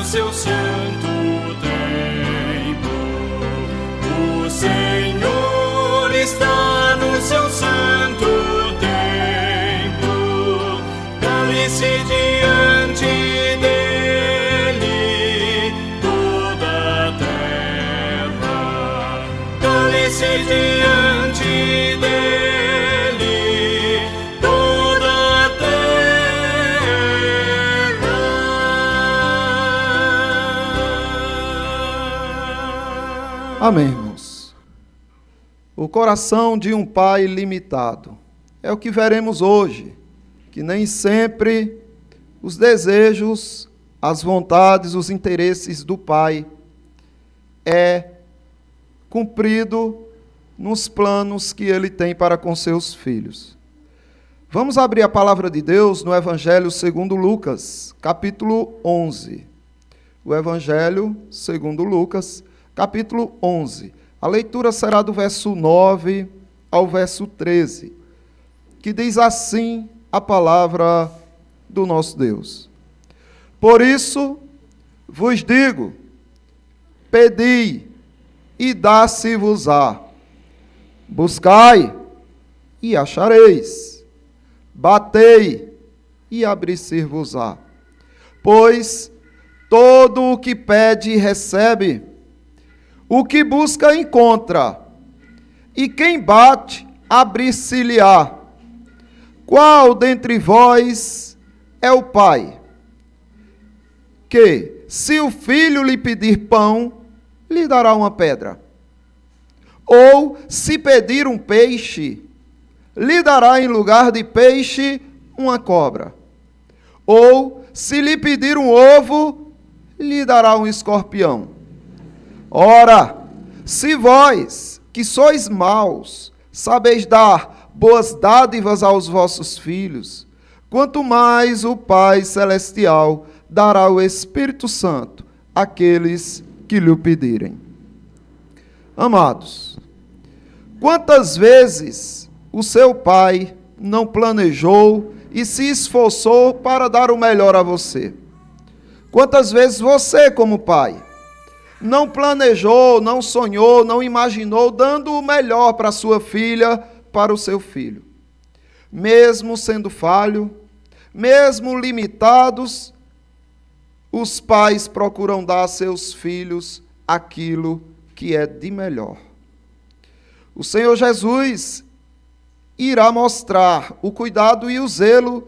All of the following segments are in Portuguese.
seu santo templo. O Senhor está no seu santo templo. Cale-se diante dele toda a terra. Cale-se diante dele toda a terra. Amém, irmãos. O coração de um pai limitado é o que veremos hoje, que nem sempre os desejos, as vontades, os interesses do pai é cumprido nos planos que ele tem para com seus filhos. Vamos abrir a palavra de Deus no Evangelho segundo Lucas, capítulo 11. O Evangelho segundo Lucas, capítulo 11. A leitura será do verso 9 ao verso 13, que diz assim a palavra do nosso Deus. Por isso vos digo, pedi e dá-se-vos-á. Buscai e achareis. Batei e abrir-se-vos-á. Pois todo o que pede recebe, o que busca encontra, e quem bate abrir-se-lhe-á. Qual dentre vós é o pai, que, se o filho lhe pedir pão, lhe dará uma pedra? Ou, se pedir um peixe, lhe dará em lugar de peixe uma cobra? Ou, se lhe pedir um ovo, lhe dará um escorpião? Ora, se vós, que sois maus, sabeis dar boas dádivas aos vossos filhos, quanto mais o Pai Celestial dará o Espírito Santo àqueles que lhe o pedirem. Amados, quantas vezes o seu pai não planejou e se esforçou para dar o melhor a você? Quantas vezes você, como pai, não planejou, não sonhou, não imaginou dando o melhor para sua filha, para o seu filho? Mesmo sendo falho, mesmo limitados, os pais procuram dar a seus filhos aquilo que é de melhor. O Senhor Jesus irá mostrar o cuidado e o zelo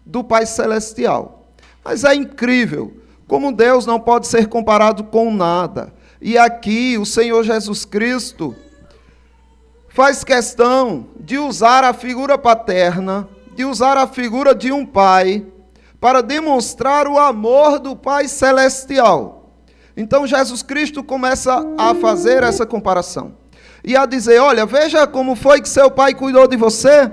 do Pai Celestial. Mas é incrível como Deus não pode ser comparado com nada. E aqui o Senhor Jesus Cristo faz questão de usar a figura paterna, de usar a figura de um pai, para demonstrar o amor do Pai Celestial. Então Jesus Cristo começa a fazer essa comparação e a dizer: olha, veja como foi que seu pai cuidou de você,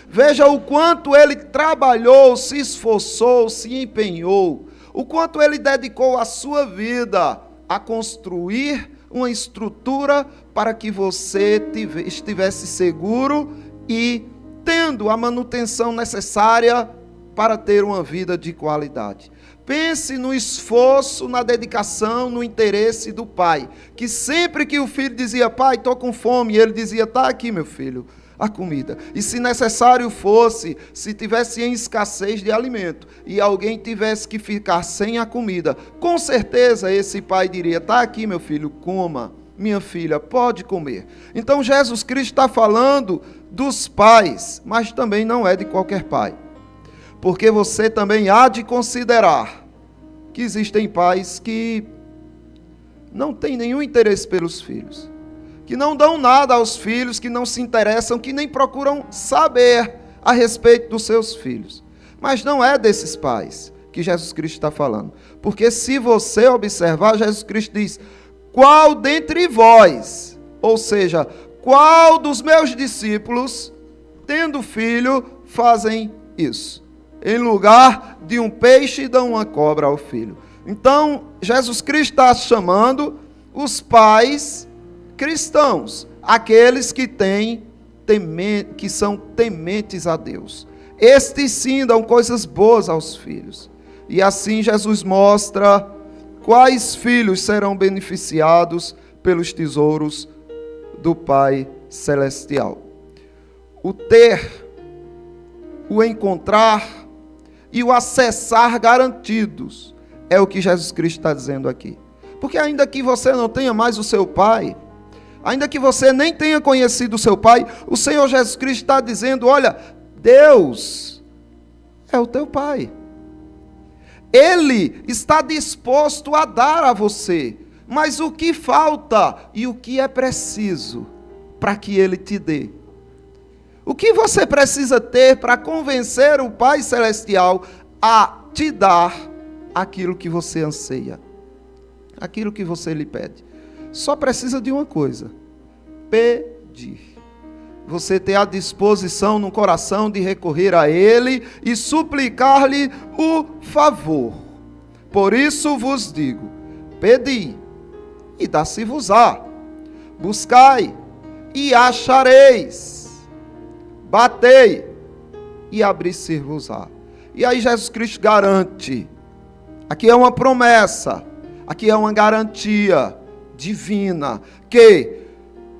veja o quanto ele trabalhou, se esforçou, se empenhou, o quanto ele dedicou a sua vida a construir uma estrutura para que você estivesse seguro e tendo a manutenção necessária para ter uma vida de qualidade. Pense no esforço, na dedicação, no interesse do pai, que sempre que o filho dizia: pai, estou com fome, ele dizia: está aqui, meu filho, a comida. E se necessário fosse, se tivesse em escassez de alimento e alguém tivesse que ficar sem a comida, com certeza esse pai diria: está aqui, meu filho, coma, minha filha, pode comer. Então Jesus Cristo está falando dos pais, mas também não é de qualquer pai. Porque você também há de considerar que existem pais que não têm nenhum interesse pelos filhos, que não dão nada aos filhos, que não se interessam, que nem procuram saber a respeito dos seus filhos. Mas não é desses pais que Jesus Cristo está falando. Porque se você observar, Jesus Cristo diz: qual dentre vós, ou seja, qual dos meus discípulos, tendo filho, fazem isso? Em lugar de um peixe, dão uma cobra ao filho. Então, Jesus Cristo está chamando os pais cristãos, aqueles que que são tementes a Deus. Estes sim dão coisas boas aos filhos. E assim Jesus mostra quais filhos serão beneficiados pelos tesouros do Pai Celestial? O ter, o encontrar e o acessar garantidos é o que Jesus Cristo está dizendo aqui. Porque ainda que você não tenha mais o seu Pai, ainda que você nem tenha conhecido o seu Pai, o Senhor Jesus Cristo está dizendo: olha, Deus é o teu Pai. Ele está disposto a dar a você, mas o que falta e o que é preciso para que Ele te dê? O que você precisa ter para convencer o Pai Celestial a te dar aquilo que você anseia, aquilo que você lhe pede? Só precisa de uma coisa: pedir. Você ter a disposição no coração de recorrer a Ele e suplicar-lhe o favor. Por isso vos digo: pedi, e dá-se-vos-á. Buscai, e achareis. Batei, e abrir-se-vos-á. E aí Jesus Cristo garante. Aqui é uma promessa, aqui é uma garantia divina, que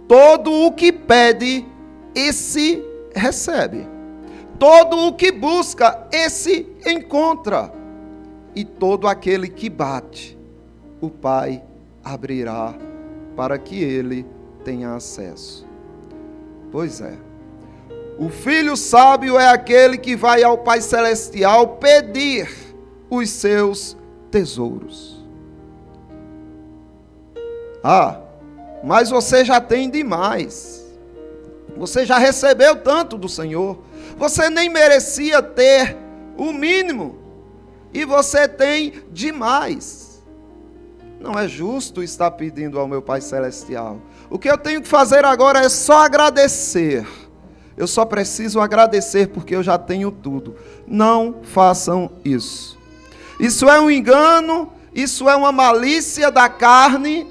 todo o que pede, esse recebe. Todo o que busca, esse encontra. E todo aquele que bate, o Pai abrirá para que ele tenha acesso. Pois é. O filho sábio é aquele que vai ao Pai Celestial pedir os seus tesouros. Ah, mas você já tem demais. Você já recebeu tanto do Senhor. Você nem merecia ter o mínimo. E você tem demais. Não é justo estar pedindo ao meu Pai Celestial. O que eu tenho que fazer agora é só agradecer. Eu só preciso agradecer porque eu já tenho tudo. Não façam isso. Isso é um engano, isso é uma malícia da carne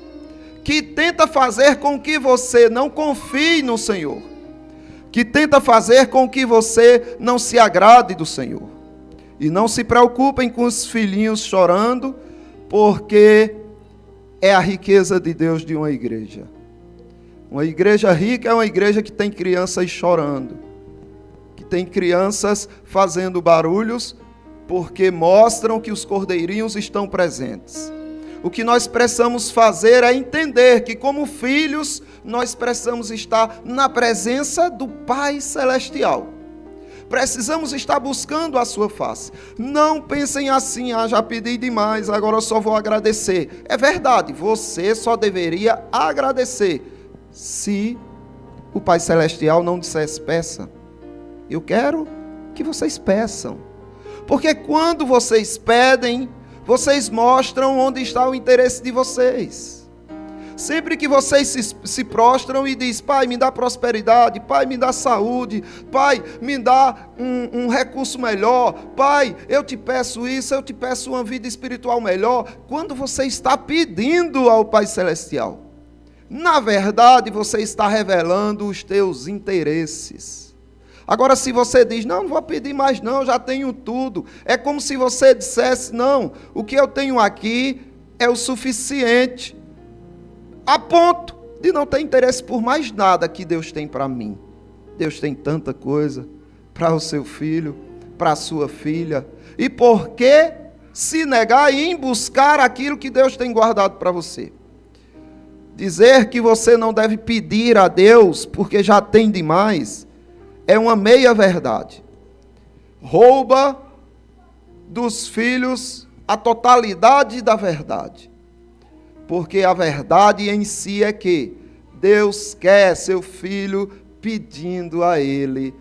que tenta fazer com que você não confie no Senhor, que tenta fazer com que você não se agrade do Senhor. E não se preocupem com os filhinhos chorando, porque é a riqueza de Deus de uma igreja. Uma igreja rica é uma igreja que tem crianças chorando, que tem crianças fazendo barulhos, porque mostram que os cordeirinhos estão presentes. O que nós precisamos fazer é entender que, como filhos, nós precisamos estar na presença do Pai Celestial. Precisamos estar buscando a sua face. Não pensem assim: já pedi demais, agora eu só vou agradecer. É verdade, você só deveria agradecer se o Pai Celestial não dissesse: peça. Eu quero que vocês peçam. Porque quando vocês pedem, vocês mostram onde está o interesse de vocês. Sempre que vocês se prostram e dizem: Pai, me dá prosperidade, Pai, me dá saúde, Pai, me dá um recurso melhor, Pai, eu te peço isso, eu te peço uma vida espiritual melhor. Quando você está pedindo ao Pai Celestial, na verdade, você está revelando os teus interesses. Agora, se você diz: não vou pedir mais não, já tenho tudo. É como se você dissesse: não, o que eu tenho aqui é o suficiente. A ponto de não ter interesse por mais nada que Deus tem para mim. Deus tem tanta coisa para o seu filho, para a sua filha. E por que se negar em buscar aquilo que Deus tem guardado para você? Dizer que você não deve pedir a Deus porque já tem demais é uma meia-verdade. Rouba dos filhos a totalidade da verdade. Porque a verdade em si é que Deus quer seu filho pedindo a Ele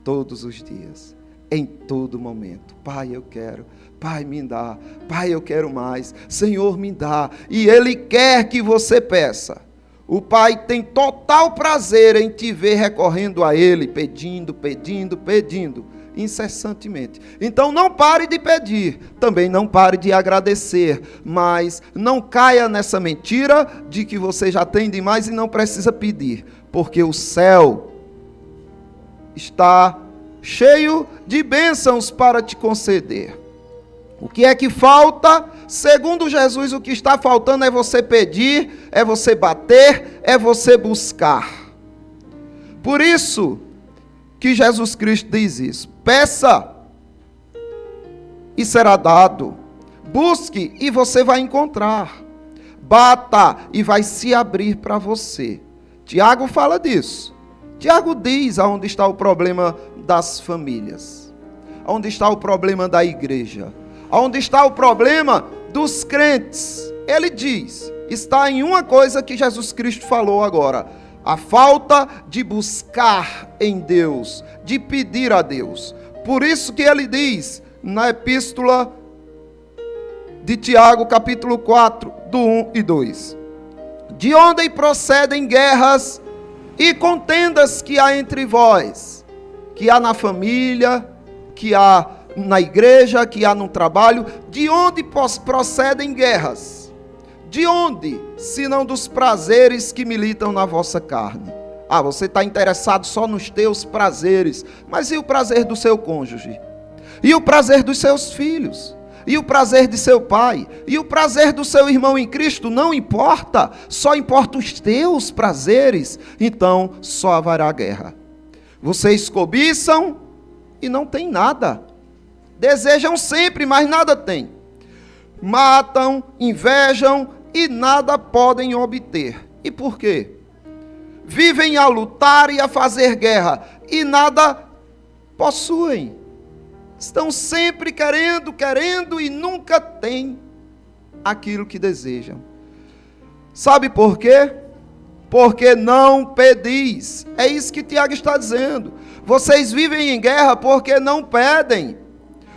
todos os dias, em todo momento: Pai, eu quero. Pai, me dá. Pai, eu quero mais. Senhor, me dá. E Ele quer que você peça. O Pai tem total prazer em te ver recorrendo a Ele, pedindo, pedindo, pedindo, incessantemente. Então não pare de pedir, também não pare de agradecer, mas não caia nessa mentira de que você já tem demais e não precisa pedir, porque o céu está cheio de bênçãos para te conceder. O que é que falta? Segundo Jesus, o que está faltando é você pedir, é você bater, é você buscar. Por isso que Jesus Cristo diz isso: peça e será dado, busque e você vai encontrar, bata e vai se abrir para você. Tiago fala disso. Tiago diz aonde está o problema das famílias, aonde está o problema da igreja, aonde está o problema dos crentes. Ele diz, está em uma coisa que Jesus Cristo falou agora: a falta de buscar em Deus, de pedir a Deus. Por isso que ele diz na epístola de Tiago, capítulo 4, do 1 e 2: de onde procedem guerras e contendas que há entre vós, que há na família, que há na igreja, que há no trabalho. De onde procedem guerras? De onde, senão dos prazeres que militam na vossa carne? Ah, você está interessado só nos teus prazeres, mas e o prazer do seu cônjuge? E o prazer dos seus filhos? E o prazer de seu pai? E o prazer do seu irmão em Cristo? Não importa, só importa os teus prazeres. Então só haverá guerra. Vocês cobiçam e não tem nada, desejam sempre, mas nada têm, matam, invejam e nada podem obter. E por quê? Vivem a lutar e a fazer guerra e nada possuem. Estão sempre querendo e nunca têm aquilo que desejam. Sabe por quê? Porque não pedis. É isso que Tiago está dizendo. Vocês vivem em guerra porque não pedem.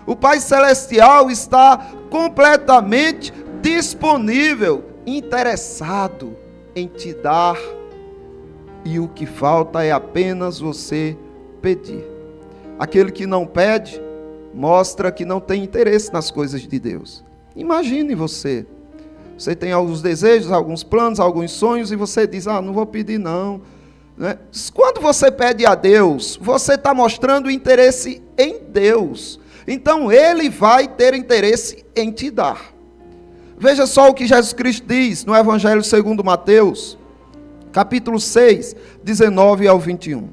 O Pai Celestial está completamente disponível, interessado em te dar, e o que falta é apenas você pedir. Aquele que não pede mostra que não tem interesse nas coisas de Deus. Imagine você tem alguns desejos, alguns planos, alguns sonhos, e você diz: não vou pedir não. Né? Quando você pede a Deus, você está mostrando interesse em Deus. Então Ele vai ter interesse em te dar. Veja só o que Jesus Cristo diz no Evangelho segundo Mateus, capítulo 6, 19 ao 21.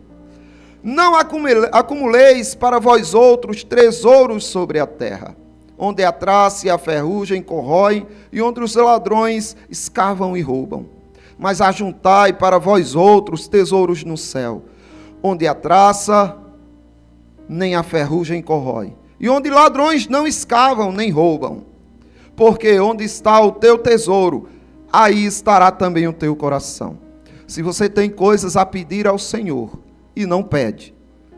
Não acumuleis para vós outros tesouros sobre a terra, onde a traça e a ferrugem corroem, e onde os ladrões escavam e roubam. Mas ajuntai para vós outros tesouros no céu, onde a traça nem a ferrugem corrói, e onde ladrões não escavam nem roubam. Porque onde está o teu tesouro, aí estará também o teu coração. Se você tem coisas a pedir ao Senhor e não pede,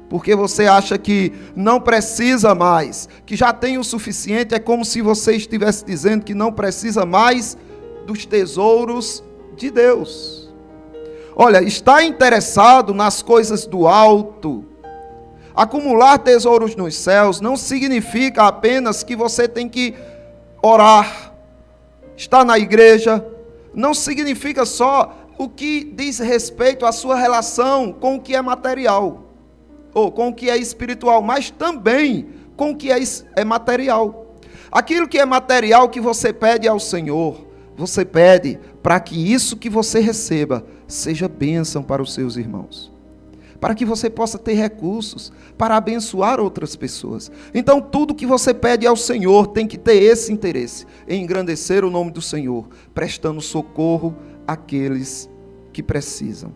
porque você acha que não precisa mais, que já tem o suficiente, é como se você estivesse dizendo que não precisa mais dos tesouros de Deus. Olha, estar interessado nas coisas do alto, acumular tesouros nos céus, não significa apenas que você tem que orar, estar na igreja, não significa só o que diz respeito à sua relação com o que é material, ou com o que é espiritual, mas também com o que é material. Aquilo que é material que você pede ao Senhor, você pede para que isso que você receba seja bênção para os seus irmãos, para que você possa ter recursos para abençoar outras pessoas. Então tudo que você pede ao Senhor tem que ter esse interesse, em engrandecer o nome do Senhor, prestando socorro àqueles que precisam.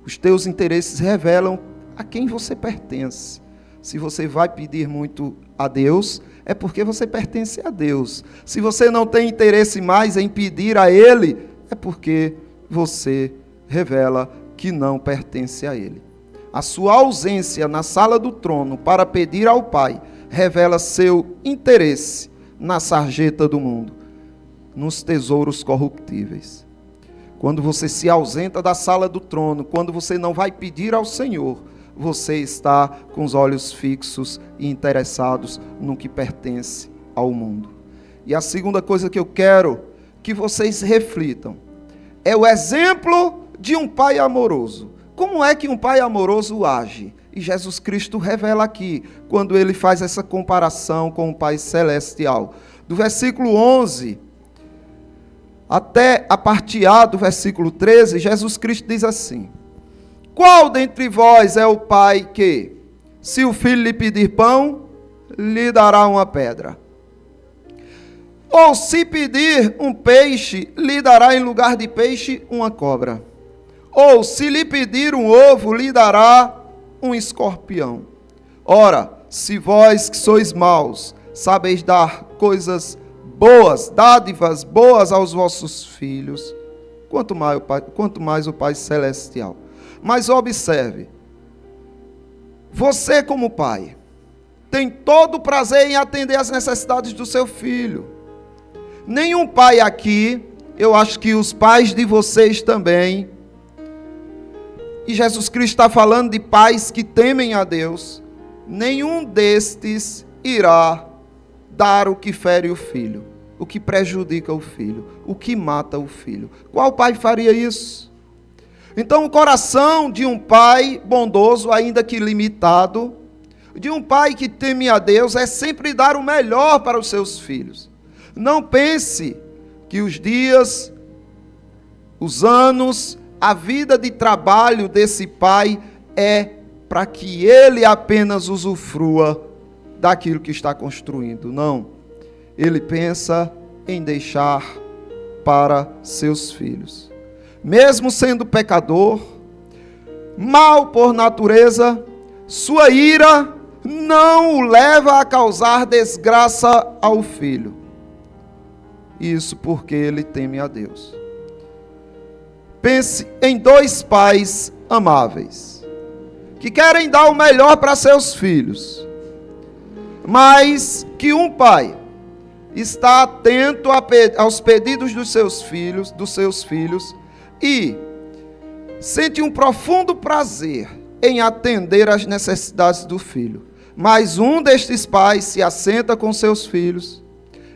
Os teus interesses revelam a quem você pertence. Se você vai pedir muito a Deus, é porque você pertence a Deus. Se você não tem interesse mais em pedir a Ele, é porque você revela que não pertence a Ele. A sua ausência na sala do trono para pedir ao Pai revela seu interesse na sarjeta do mundo, nos tesouros corruptíveis. Quando você se ausenta da sala do trono, quando você não vai pedir ao Senhor, você está com os olhos fixos e interessados no que pertence ao mundo. E a segunda coisa que eu quero que vocês reflitam é o exemplo de um pai amoroso. Como é que um pai amoroso age? E Jesus Cristo revela aqui, quando ele faz essa comparação com o Pai Celestial. Do versículo 11 até a parte A do versículo 13, Jesus Cristo diz assim: qual dentre vós é o pai que, se o filho lhe pedir pão, lhe dará uma pedra? Ou se pedir um peixe, lhe dará em lugar de peixe uma cobra? Ou se lhe pedir um ovo, lhe dará um escorpião? Ora, se vós que sois maus, sabeis dar coisas boas, dádivas boas aos vossos filhos, quanto mais o Pai Celestial. Mas observe, você como pai, tem todo o prazer em atender às necessidades do seu filho. Nenhum pai aqui, eu acho que os pais de vocês também, e Jesus Cristo está falando de pais que temem a Deus, nenhum destes irá dar o que fere o filho, o que prejudica o filho, o que mata o filho. Qual pai faria isso? Então o coração de um pai bondoso, ainda que limitado, de um pai que teme a Deus, é sempre dar o melhor para os seus filhos. Não pense que os dias, os anos, a vida de trabalho desse pai é para que ele apenas usufrua daquilo que está construindo. Não. Ele pensa em deixar para seus filhos. Mesmo sendo pecador, mal por natureza, sua ira não o leva a causar desgraça ao filho. Isso porque ele teme a Deus. Pense em dois pais amáveis, que querem dar o melhor para seus filhos, mas que um pai está atento aos pedidos dos seus filhos e sente um profundo prazer em atender às necessidades do filho. Mas um destes pais se assenta com seus filhos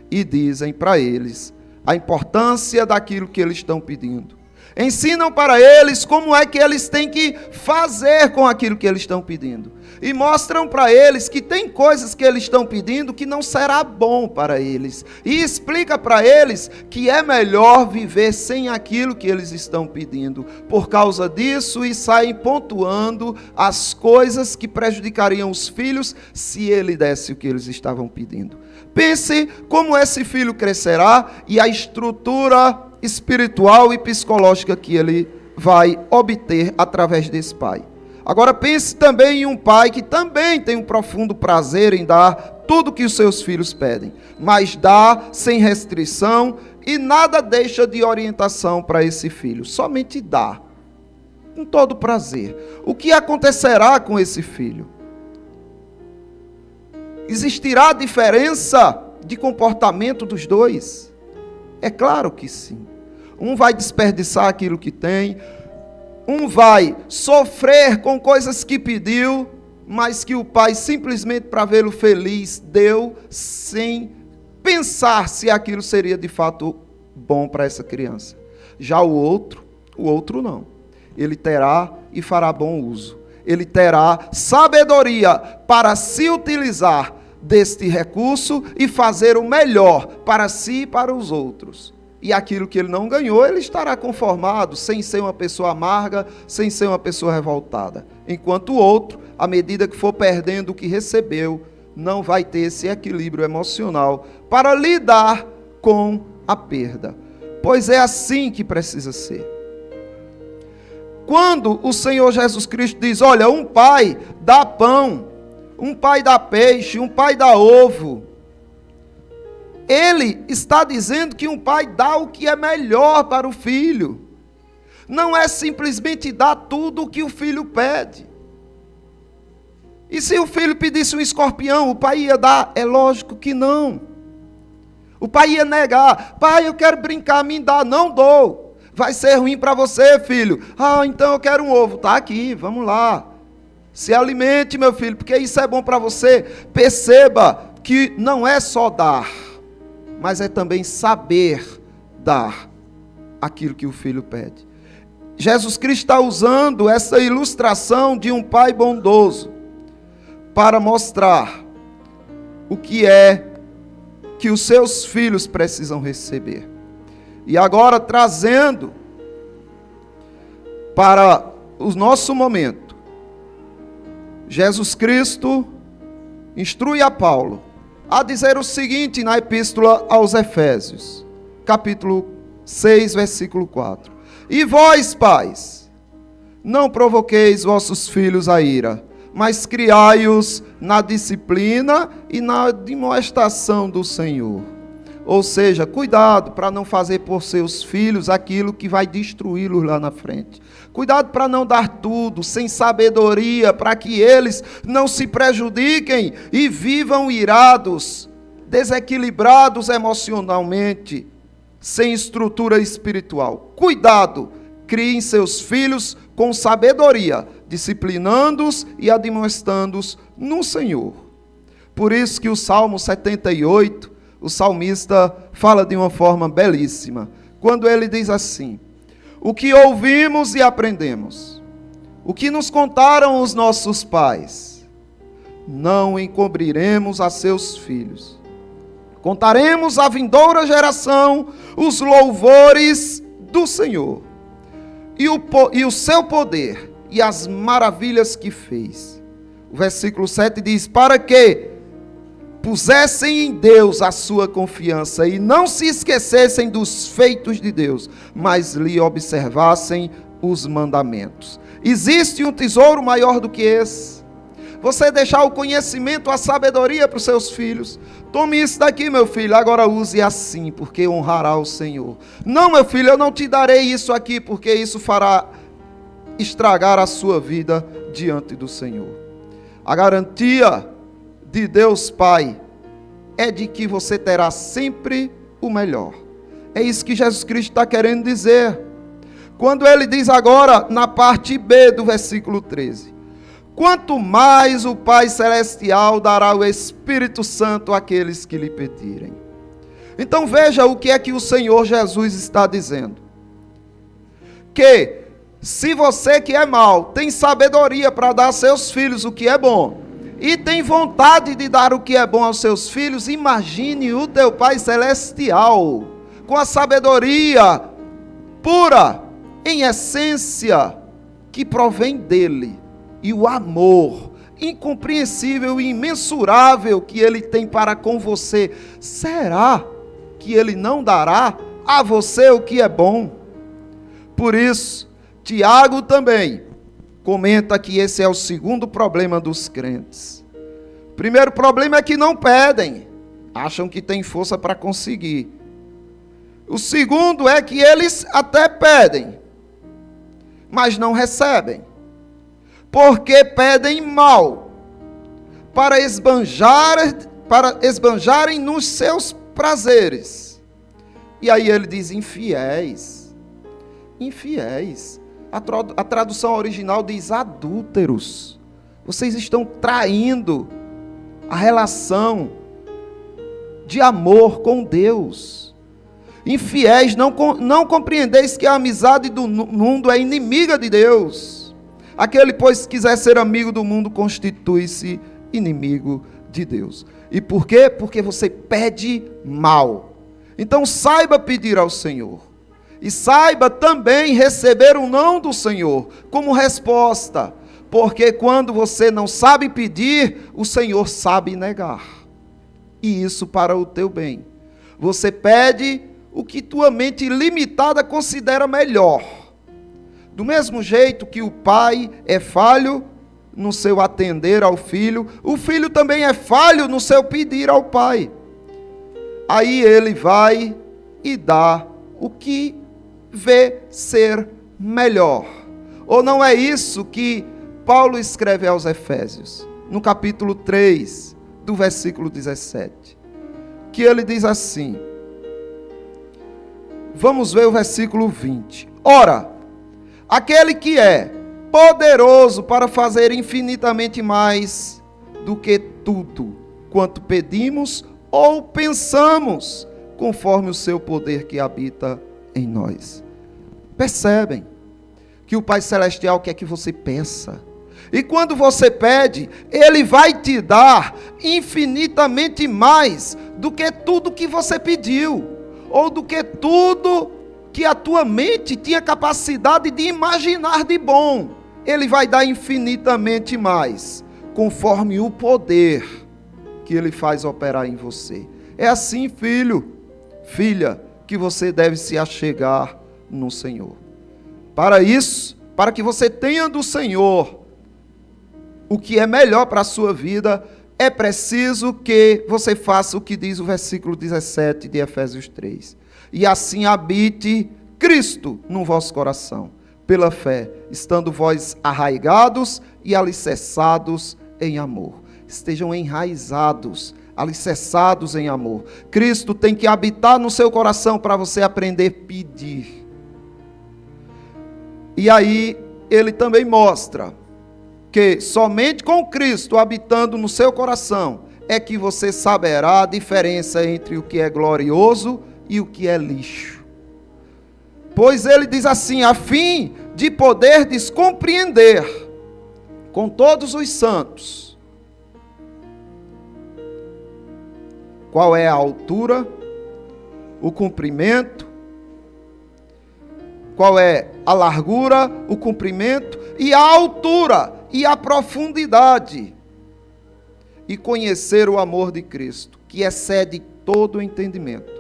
e dizem para eles a importância daquilo que eles estão pedindo. Ensinam para eles como é que eles têm que fazer com aquilo que eles estão pedindo. E mostram para eles que tem coisas que eles estão pedindo que não será bom para eles. E explica para eles que é melhor viver sem aquilo que eles estão pedindo. Por causa disso, e saem pontuando as coisas que prejudicariam os filhos se ele desse o que eles estavam pedindo. Pense como esse filho crescerá e a estrutura espiritual e psicológica que ele vai obter através desse pai. Agora pense também em um pai que também tem um profundo prazer em dar tudo que os seus filhos pedem, mas dá sem restrição e nada deixa de orientação para esse filho, somente dá, com todo prazer. O que acontecerá com esse filho? Existirá diferença de comportamento dos dois? É claro que sim. Um vai desperdiçar aquilo que tem, um vai sofrer com coisas que pediu, mas que o pai, simplesmente para vê-lo feliz, deu sem pensar se aquilo seria de fato bom para essa criança. Já o outro não. Ele terá e fará bom uso. Ele terá sabedoria para se utilizar deste recurso e fazer o melhor para si e para os outros. E aquilo que ele não ganhou, ele estará conformado, sem ser uma pessoa amarga, sem ser uma pessoa revoltada. Enquanto o outro, à medida que for perdendo o que recebeu, não vai ter esse equilíbrio emocional para lidar com a perda. Pois é assim que precisa ser. Quando o Senhor Jesus Cristo diz, olha, um pai dá pão, um pai dá peixe, um pai dá ovo, ele está dizendo que um pai dá o que é melhor para o filho. Não é simplesmente dar tudo o que o filho pede. E se o filho pedisse um escorpião, o pai ia dar? É lógico que não. O pai ia negar. Pai, eu quero brincar, me dá. Não dou. Vai ser ruim para você, filho. Ah, então eu quero um ovo. Tá aqui, vamos lá. Se alimente, meu filho, porque isso é bom para você. Perceba que não é só dar, mas é também saber dar aquilo que o filho pede. Jesus Cristo está usando essa ilustração de um pai bondoso para mostrar o que é que os seus filhos precisam receber. E agora trazendo para o nosso momento, Jesus Cristo instrui a Paulo a dizer o seguinte na epístola aos Efésios, capítulo 6, versículo 4. E vós, pais, não provoqueis vossos filhos a ira, mas criai-os na disciplina e na admoestação do Senhor. Ou seja, cuidado para não fazer por seus filhos aquilo que vai destruí-los lá na frente. Cuidado para não dar tudo sem sabedoria, para que eles não se prejudiquem e vivam irados, desequilibrados emocionalmente, sem estrutura espiritual. Cuidado, criem seus filhos com sabedoria, disciplinando-os e admoestando-os no Senhor. Por isso que o Salmo 78, o salmista fala de uma forma belíssima, quando ele diz assim: o que ouvimos e aprendemos, o que nos contaram os nossos pais, não encobriremos a seus filhos. Contaremos à vindoura geração os louvores do Senhor, e o seu poder, e as maravilhas que fez. O versículo 7 diz: para que pusessem em Deus a sua confiança e não se esquecessem dos feitos de Deus, mas lhe observassem os mandamentos. Existe um tesouro maior do que esse? Você deixar o conhecimento, a sabedoria para os seus filhos. Tome isso daqui, meu filho, agora use assim, porque honrará o Senhor. Não, meu filho, eu não te darei isso aqui, porque isso fará estragar a sua vida diante do Senhor. A garantia de Deus Pai é de que você terá sempre o melhor. É isso que Jesus Cristo está querendo dizer. Quando ele diz agora, na parte B do versículo 13: quanto mais o Pai Celestial dará o Espírito Santo àqueles que lhe pedirem. Então veja o que é que o Senhor Jesus está dizendo. Que se você que é mau tem sabedoria para dar a seus filhos o que é bom, e tem vontade de dar o que é bom aos seus filhos, imagine o teu Pai Celestial, com a sabedoria pura, em essência, que provém dele, e o amor incompreensível e imensurável que ele tem para com você. Será que ele não dará a você o que é bom? Por isso, Tiago também comenta que esse é o segundo problema dos crentes. O primeiro problema é que não pedem, acham que tem força para conseguir. O segundo é que eles até pedem, mas não recebem, porque pedem mal, para esbanjarem nos seus prazeres. E aí ele diz infiéis. Infiéis. A tradução original diz adúlteros. Vocês estão traindo a relação de amor com Deus. Infiéis, não compreendeis que a amizade do mundo é inimiga de Deus. Aquele, pois, que quiser ser amigo do mundo, constitui-se inimigo de Deus. E por quê? Porque você pede mal. Então saiba pedir ao Senhor. E saiba também receber o não do Senhor como resposta. Porque quando você não sabe pedir, o Senhor sabe negar. E isso para o teu bem. Você pede o que tua mente limitada considera melhor. Do mesmo jeito que o pai é falho no seu atender ao filho, o filho também é falho no seu pedir ao pai. Aí ele vai e dá o que vê ser melhor. Ou não é isso que Paulo escreve aos Efésios, no capítulo 3, do versículo 17, que ele diz assim, vamos ver o versículo 20. Ora, aquele que é poderoso para fazer infinitamente mais do que tudo quanto pedimos ou pensamos, conforme o seu poder que habita em nós. Percebem que o Pai Celestial quer que você peça. E quando você pede, Ele vai te dar infinitamente mais do que tudo que você pediu. ou do que tudo que a tua mente tinha capacidade de imaginar de bom. Ele vai dar infinitamente mais, conforme o poder que Ele faz operar em você. É assim, filho, filha, que você deve se achegar no Senhor. Para isso, para que você tenha do Senhor o que é melhor para a sua vida, é preciso que você faça o que diz o versículo 17 de Efésios 3. E assim habite Cristo no vosso coração, pela fé, estando vós arraigados e alicerçados em amor. Estejam enraizados, alicerçados em amor. Cristo tem que habitar no seu coração para você aprender a pedir. E aí, ele também mostra que somente com Cristo habitando no seu coração é que você saberá a diferença entre o que é glorioso e o que é lixo. Pois ele diz assim, a fim de poderdes compreender com todos os santos qual é a altura, o comprimento, qual é a largura, o comprimento e a altura e a profundidade, e conhecer o amor de Cristo, que excede todo o entendimento,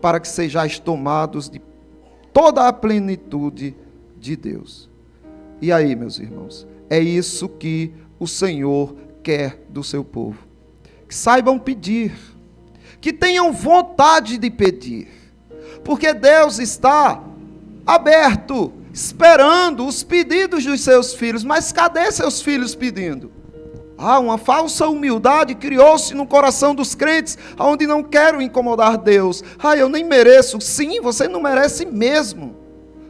para que sejais tomados de toda a plenitude de Deus. E aí, meus irmãos, é isso que o Senhor quer do seu povo. Que saibam pedir, que tenham vontade de pedir, porque Deus está aberto, esperando os pedidos dos seus filhos. Mas cadê seus filhos pedindo? Uma falsa humildade criou-se no coração dos crentes, onde não quero incomodar Deus. Eu nem mereço. Sim, você não merece mesmo.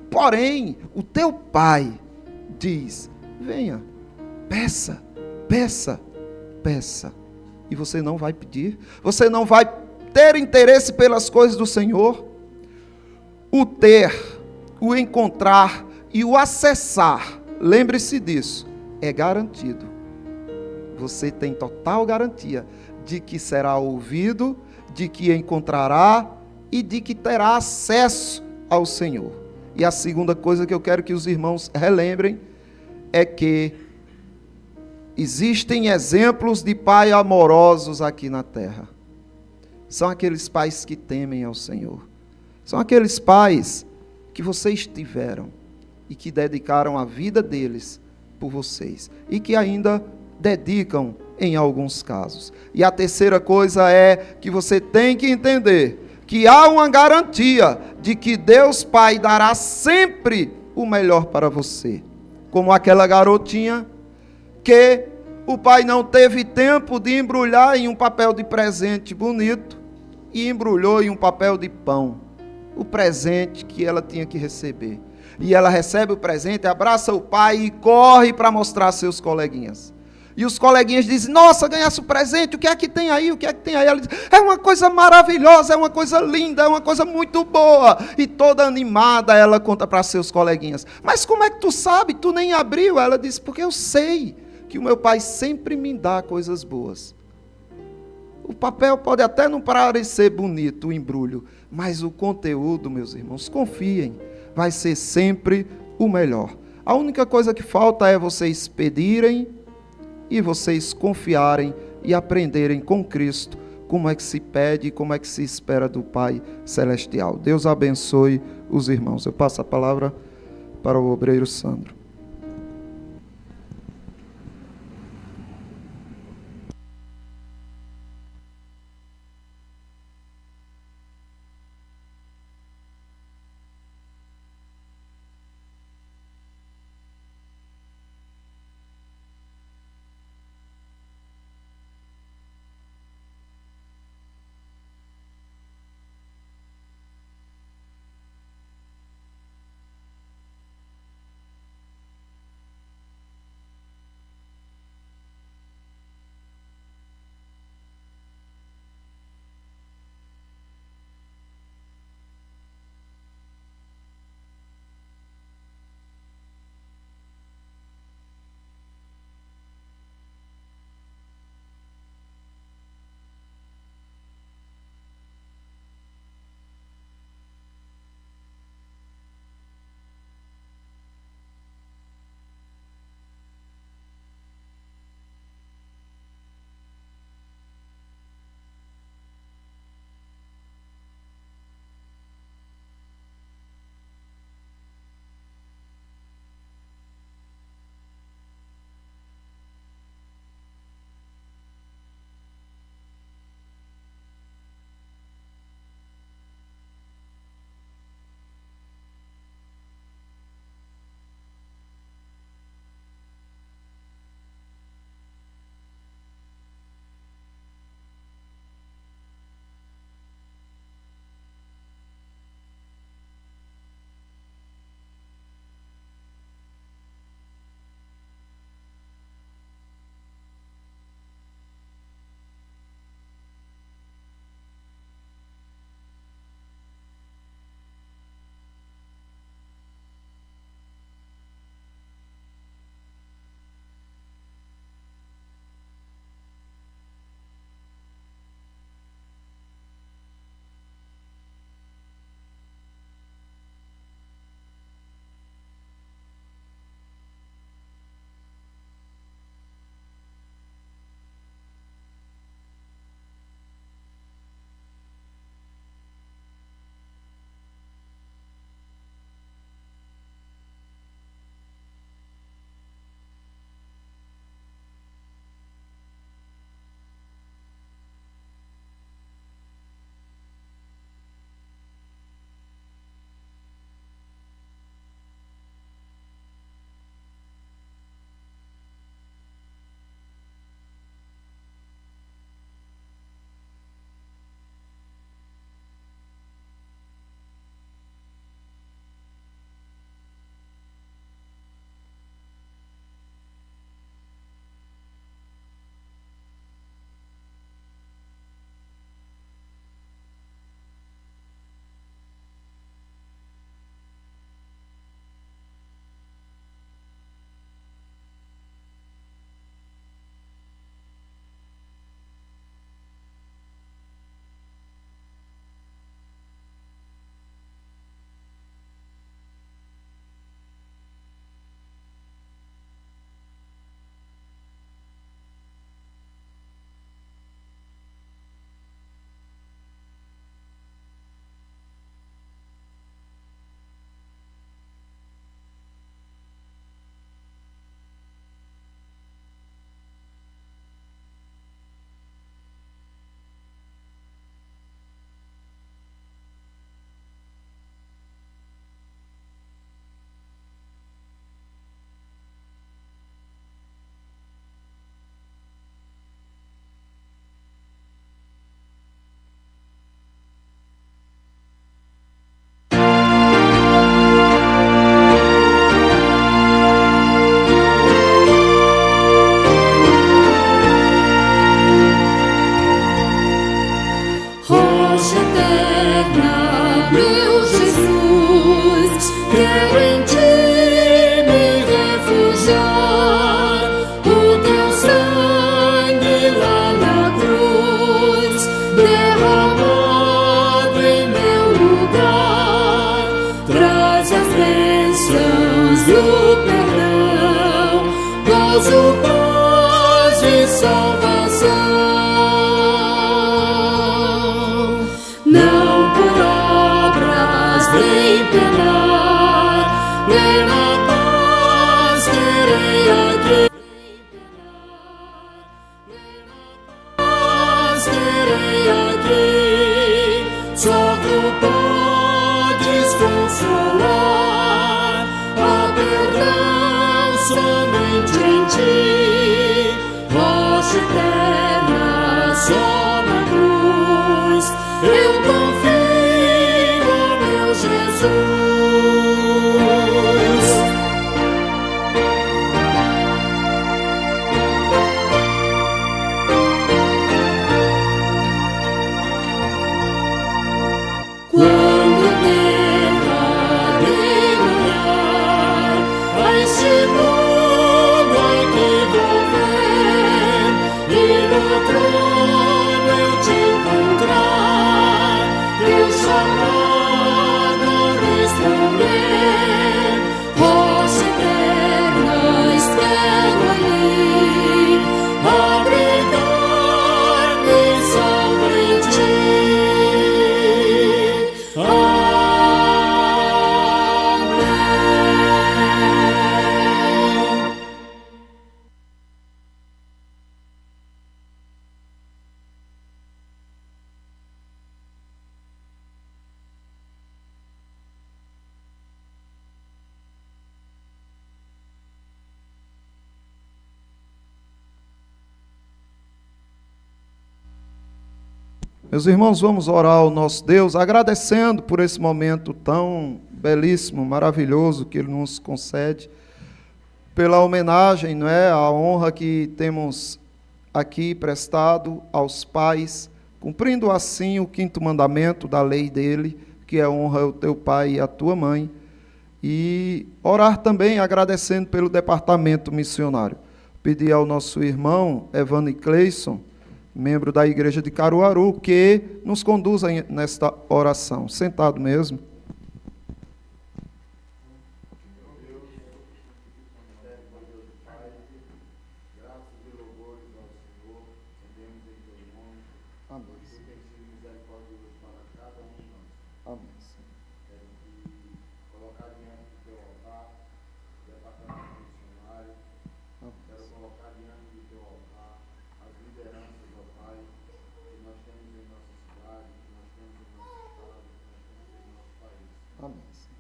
Porém, o teu Pai diz, venha, peça, peça, peça. E você não vai pedir? Você não vai ter interesse pelas coisas do Senhor? O ter, o encontrar e o acessar, lembre-se disso, é garantido. Você tem total garantia de que será ouvido, de que encontrará e de que terá acesso ao Senhor. E a segunda coisa que eu quero que os irmãos relembrem é que existem exemplos de pais amorosos aqui na terra. São aqueles pais que temem ao Senhor. São aqueles pais que vocês tiveram e que dedicaram a vida deles por vocês e que ainda dedicam em alguns casos. E a terceira coisa é que você tem que entender que há uma garantia de que Deus Pai dará sempre o melhor para você. Como aquela garotinha que o pai não teve tempo de embrulhar em um papel de presente bonito e embrulhou em um papel de pão o presente que ela tinha que receber. E ela recebe o presente, abraça o pai e corre para mostrar a seus coleguinhas. E os coleguinhas dizem, nossa, ganhasse o presente, o que é que tem aí? O que é que tem aí? Ela diz, é uma coisa maravilhosa, é uma coisa linda, é uma coisa muito boa. E toda animada ela conta para seus coleguinhas. Mas como é que tu sabe? Tu nem abriu? Ela diz, porque eu sei que o meu pai sempre me dá coisas boas. O papel pode até não parecer bonito, o embrulho, mas o conteúdo, meus irmãos, confiem, vai ser sempre o melhor. A única coisa que falta é vocês pedirem e vocês confiarem e aprenderem com Cristo como é que se pede e como é que se espera do Pai Celestial. Deus abençoe os irmãos. Eu passo a palavra para o obreiro Sandro. trouxe paz e salvação. Não por obras nem pela paz terei aqui. Paz terei aqui. Só tu podes consolar. A perdão somente em ti. Rocha eterna só na cruz. Eu confio, meu Jesus. Quando derradeiro olhar a este mundo aqui vou ver, e no trono eu te encontrar, teu chamado responder. Rocha eterna espero ali, abrigar-me salvo em ti. Amém. Meus irmãos, vamos orar ao nosso Deus, agradecendo por esse momento tão belíssimo, maravilhoso que Ele nos concede, pela homenagem, não é, a honra que temos aqui prestado aos pais, cumprindo assim o 5º mandamento da lei dele, que é honra o teu pai e a tua mãe, e orar também agradecendo pelo departamento missionário. Pedir ao nosso irmão Evandro Cleison, membro da igreja de Caruaru, que nos conduza nesta oração. Sentado mesmo.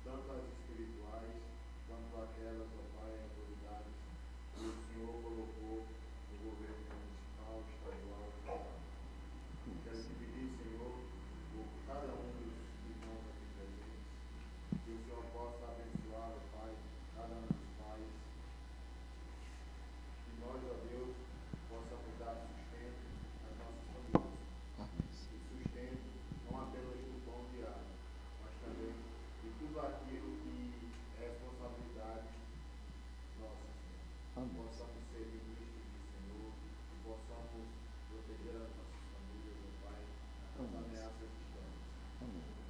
Tanto as espirituais quanto aquelas, ó Pai, autoridades que o Senhor colocou no governo municipal, estadual e federal. Quero te pedir, Senhor, por cada um dos irmãos aqui presentes, que o Senhor possa abençoar, ó Pai, cada um dos pais, que nós, ó Deus, possamos dar sustento às nossas famílias. E sustento não apenas do pão diário, mas também de tudo aquilo que é responsabilidade nossa, Senhor. Possamos ser ministros do Senhor, que possamos proteger as nossas famílias, ó Pai, das ameaças distantes.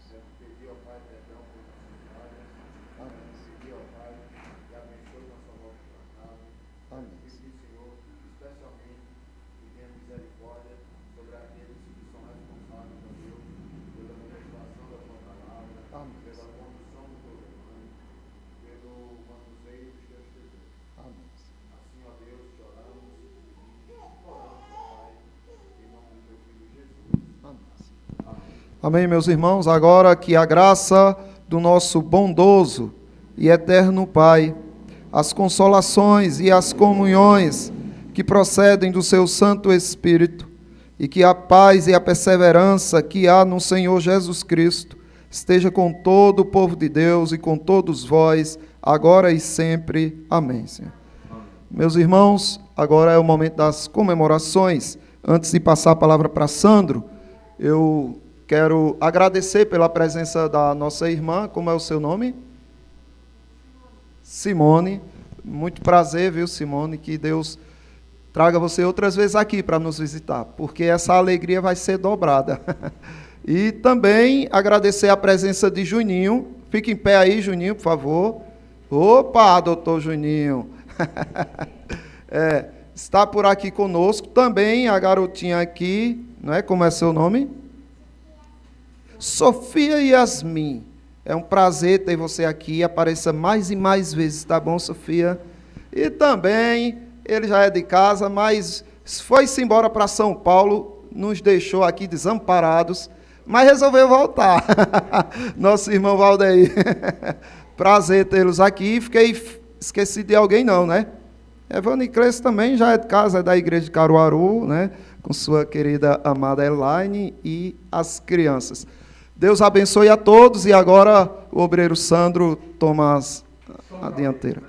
Quero pedir, ó Pai, perdão por nossas falhas. Pedir, ó Pai, que abençoe nossa volta para casa. Pedir, Senhor, especialmente que tenha misericórdia sobre aqueles que são responsáveis, ó Deus, pela ministração da tua palavra, pela condução do teu rebanho, pelo manuseio dos teus tesouros. Assim, ó Deus, choramos e imploramos, ó Pai, em nome do teu Filho Jesus. Amém, meus irmãos. Agora que a graça do nosso bondoso e eterno Pai, as consolações e as comunhões que procedem do seu Santo Espírito, e que a paz e a perseverança que há no Senhor Jesus Cristo esteja com todo o povo de Deus e com todos vós, agora e sempre. Amém, Senhor. Meus irmãos, agora é o momento das comemorações. Antes de passar a palavra para Sandro, eu quero agradecer pela presença da nossa irmã. Como é o seu nome? Simone. Muito prazer, viu, Simone? Que Deus traga você outras vezes aqui para nos visitar, porque essa alegria vai ser dobrada. E também agradecer a presença de Juninho. Fique em pé aí, Juninho, por favor. Opa, doutor Juninho. está por aqui conosco. Também a garotinha aqui, não é? Como é seu nome? Sofia Yasmin. É um prazer ter você aqui. Apareça mais e mais vezes, tá bom, Sofia? E também, ele já é de casa, mas foi-se embora para São Paulo, nos deixou aqui desamparados, mas resolveu voltar. Nosso irmão Valdeir. Prazer tê-los aqui. Esqueci de alguém não, né? Evane Cresce também já é de casa, é da igreja de Caruaru, né? Com sua querida amada Elaine e as crianças. Deus abençoe a todos e agora o obreiro Sandro toma a dianteira.